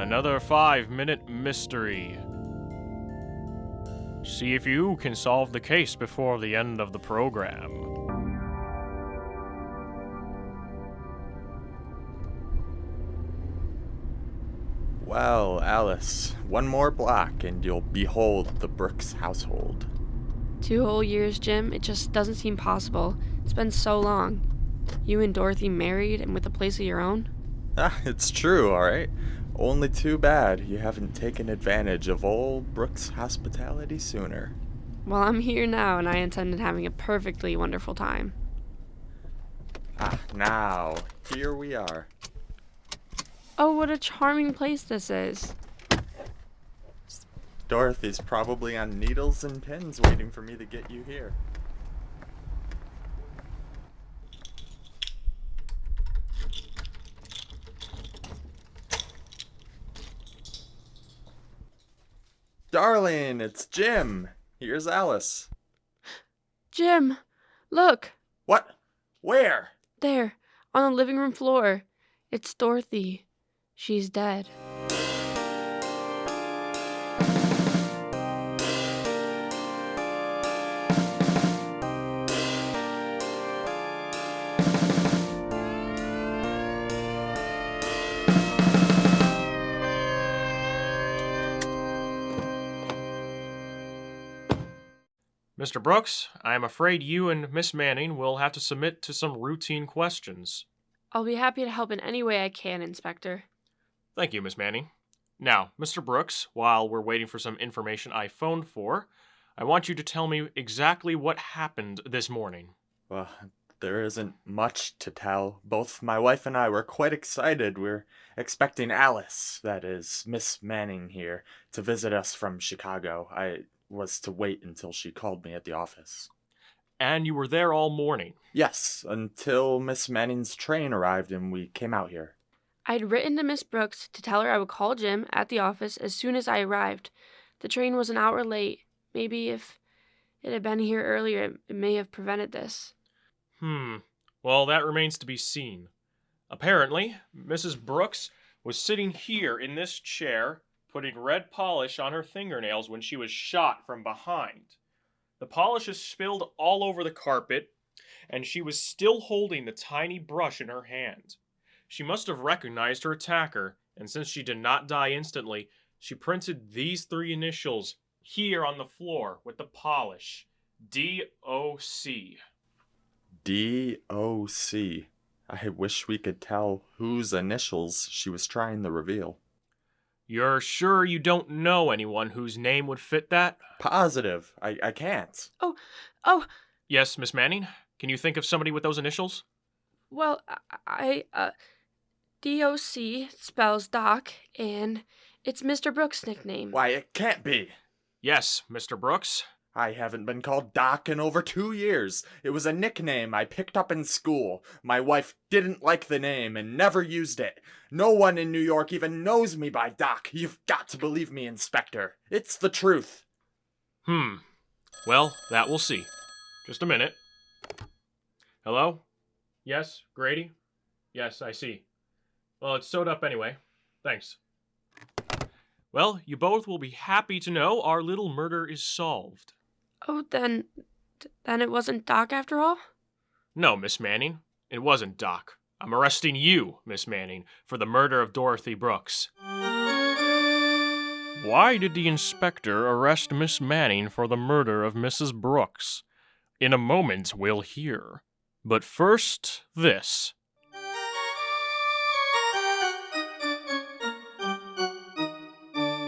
another 5-minute mystery. See if you can solve the case before the end of the program. Well, Alice, one more block and you'll behold the Brooks household. 2 whole years, Jim? It just doesn't seem possible. It's been so long. You and Dorothy married and with a place of your own? It's true, alright. Only too bad you haven't taken advantage of old Brooks' hospitality sooner. Well, I'm here now and I intended having a perfectly wonderful time. Now, here we are. Oh, what a charming place this is. Dorothy's probably on needles and pins waiting for me to get you here. Darling, it's Jim. Here's Alice. Jim, look, What? Where? there, on the living room floor. It's Dorothy. She's dead. Mr. Brooks, I am afraid you and Miss Manning will have to submit to some routine questions. I'll be happy to help in any way I can, Inspector. Thank you, Miss Manning. Now, Mr. Brooks, while we're waiting for some information I phoned for, I want you to tell me exactly what happened this morning. Well, there isn't much to tell. Both my wife and I were quite excited. We're expecting Alice, that is, Miss Manning here, to visit us from Chicago. I was to wait until she called me at the office. And you were there all morning. Yes, until Miss Manning's train arrived and we came out here. I'd written to Miss Brooks to tell her I would call Jim at the office as soon as I arrived. The train was an hour late. Maybe if it had been here earlier, it may have prevented this. Well, that remains to be seen. Apparently, Mrs. Brooks was sitting here in this chair, putting red polish on her fingernails when she was shot from behind. The polish is spilled all over the carpet, and she was still holding the tiny brush in her hand. She must have recognized her attacker, and since she did not die instantly, she printed these 3 initials here on the floor with the polish. D.O.C. D.O.C. I wish we could tell whose initials she was trying to reveal. You're sure you don't know anyone whose name would fit that? Positive. I can't. Oh, Yes, Miss Manning? Can you think of somebody with those initials? well, D.O.C. spells Doc, and it's Mr. Brooks' nickname. Why, it can't be. Yes, Mr. Brooks. I haven't been called Doc in over 2 years. It was a nickname I picked up in school. My wife didn't like the name and never used it. No one in New York even knows me by Doc. You've got to believe me, Inspector. It's the truth. Well, that we'll see. Just a minute. Hello? Yes, Grady? Yes, I see. Well, it's sewed up anyway. Thanks. Well, you both will be happy to know our little murder is solved. Oh, then it wasn't Doc after all? No, Miss Manning. It wasn't Doc. I'm arresting you, Miss Manning, for the murder of Dorothy Brooks. Why did the inspector arrest Miss Manning for the murder of Mrs. Brooks? In a moment, we'll hear. But first, this.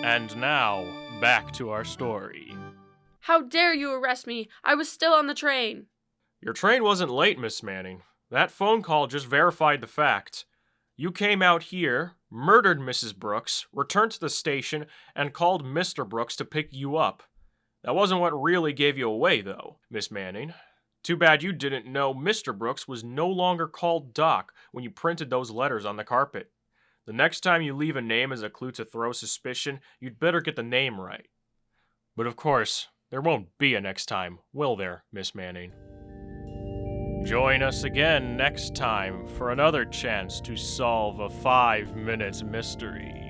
And now, back to our story. How dare you arrest me? I was still on the train. Your train wasn't late, Miss Manning. That phone call just verified the fact. You came out here, murdered Mrs. Brooks, returned to the station, and called Mr. Brooks to pick you up. That wasn't what really gave you away, though, Miss Manning. Too bad you didn't know Mr. Brooks was no longer called Doc when you printed those letters on the carpet. The next time you leave a name as a clue to throw suspicion, you'd better get the name right. But of course, there won't be a next time, will there, Miss Manning? Join us again next time for another chance to solve a 5-minute mystery.